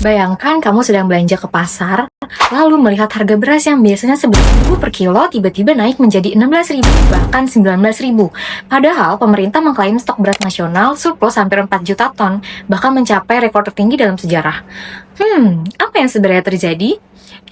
Bayangkan kamu sedang belanja ke pasar, lalu melihat harga beras yang biasanya 11.000 per kilo tiba-tiba naik menjadi 16.000 bahkan 19.000. Padahal pemerintah mengklaim stok beras nasional surplus hampir 4 juta ton, bahkan mencapai rekor tertinggi dalam sejarah. Apa yang sebenarnya terjadi?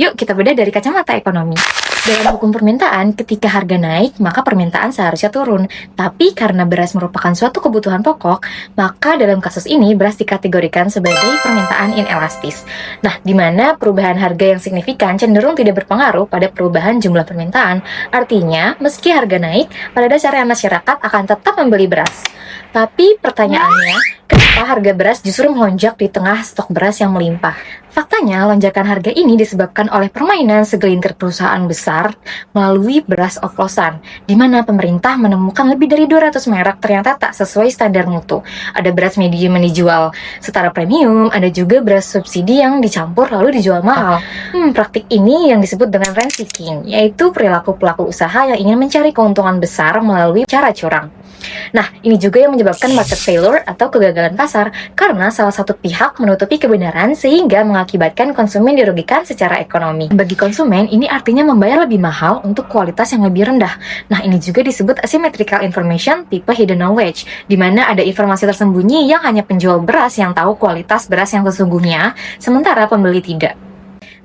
Yuk kita bedah dari kacamata ekonomi. Dalam hukum permintaan, ketika harga naik, maka permintaan seharusnya turun. Tapi karena beras merupakan suatu kebutuhan pokok, maka dalam kasus ini beras dikategorikan sebagai permintaan inelastis. Nah, di mana perubahan harga yang signifikan cenderung tidak berpengaruh pada perubahan jumlah permintaan. Artinya, meski harga naik, pada dasarnya masyarakat akan tetap membeli beras. Tapi pertanyaannya, kenapa harga beras justru melonjak di tengah stok beras yang melimpah? Faktanya, lonjakan harga ini disebabkan oleh permainan segelintir perusahaan besar melalui beras oplosan, di mana pemerintah menemukan lebih dari 200 merek ternyata tak sesuai standar mutu. Ada beras medium yang dijual setara premium, ada juga beras subsidi yang dicampur lalu dijual mahal. Praktik ini yang disebut dengan rent seeking, yaitu perilaku pelaku usaha yang ingin mencari keuntungan besar melalui cara curang. Nah, ini juga yang menyebabkan market failure atau kegagalan pasar, karena salah satu pihak menutupi kebenaran sehingga mengakibatkan konsumen dirugikan secara ekonomi. Bagi konsumen, ini artinya membayar lebih mahal untuk kualitas yang lebih rendah. Nah, ini juga disebut asymmetrical information tipe hidden knowledge, di mana ada informasi tersembunyi yang hanya penjual beras yang tahu kualitas beras yang sesungguhnya, sementara pembeli tidak.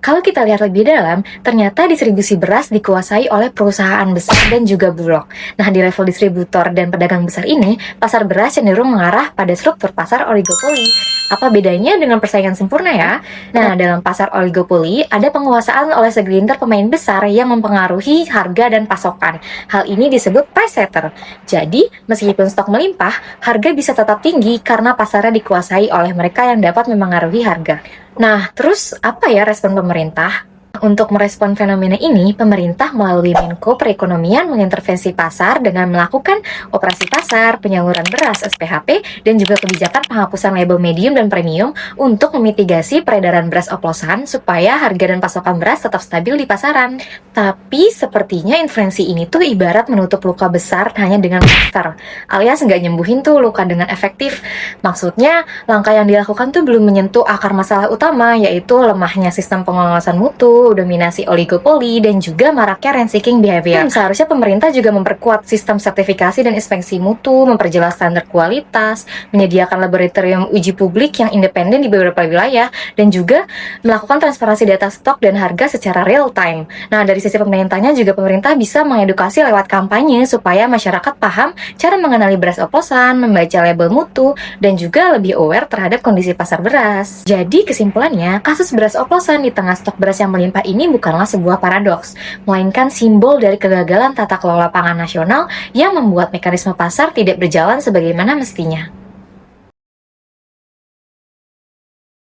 Kalau kita lihat lebih dalam, ternyata distribusi beras dikuasai oleh perusahaan besar dan juga bulog. Nah, di level distributor dan pedagang besar ini, pasar beras cenderung mengarah pada struktur pasar oligopoli. Apa bedanya dengan persaingan sempurna ya? Nah, dalam pasar oligopoli, ada penguasaan oleh segelintir pemain besar yang mempengaruhi harga dan pasokan. Hal ini disebut price setter. Jadi, meskipun stok melimpah, harga bisa tetap tinggi karena pasarnya dikuasai oleh mereka yang dapat memengaruhi harga. Nah, terus apa ya respon pemerintah? Untuk merespon fenomena ini, pemerintah melalui Menko Perekonomian mengintervensi pasar dengan melakukan operasi pasar, penyaluran beras (SPHP), dan juga kebijakan penghapusan label medium dan premium untuk memitigasi peredaran beras oplosan supaya harga dan pasokan beras tetap stabil di pasaran. Tapi sepertinya intervensi ini tuh ibarat menutup luka besar hanya dengan plaster, alias nggak nyembuhin tuh luka dengan efektif. Maksudnya, langkah yang dilakukan tuh belum menyentuh akar masalah utama, yaitu lemahnya sistem pengawasan mutu, dominasi oligopoli, dan juga maraknya rent seeking behavior. Seharusnya pemerintah juga memperkuat sistem sertifikasi dan inspeksi mutu, memperjelas standar kualitas, menyediakan laboratorium uji publik yang independen di beberapa wilayah, dan juga melakukan transparansi data stok dan harga secara real time. Nah, dari sisi pemerintahnya juga pemerintah bisa mengedukasi lewat kampanye supaya masyarakat paham cara mengenali beras oplosan, membaca label mutu, dan juga lebih aware terhadap kondisi pasar beras. Jadi kesimpulannya, kasus beras oplosan di tengah stok beras yang melimpah ini bukanlah sebuah paradoks, melainkan simbol dari kegagalan tata kelola pangan nasional yang membuat mekanisme pasar tidak berjalan sebagaimana mestinya.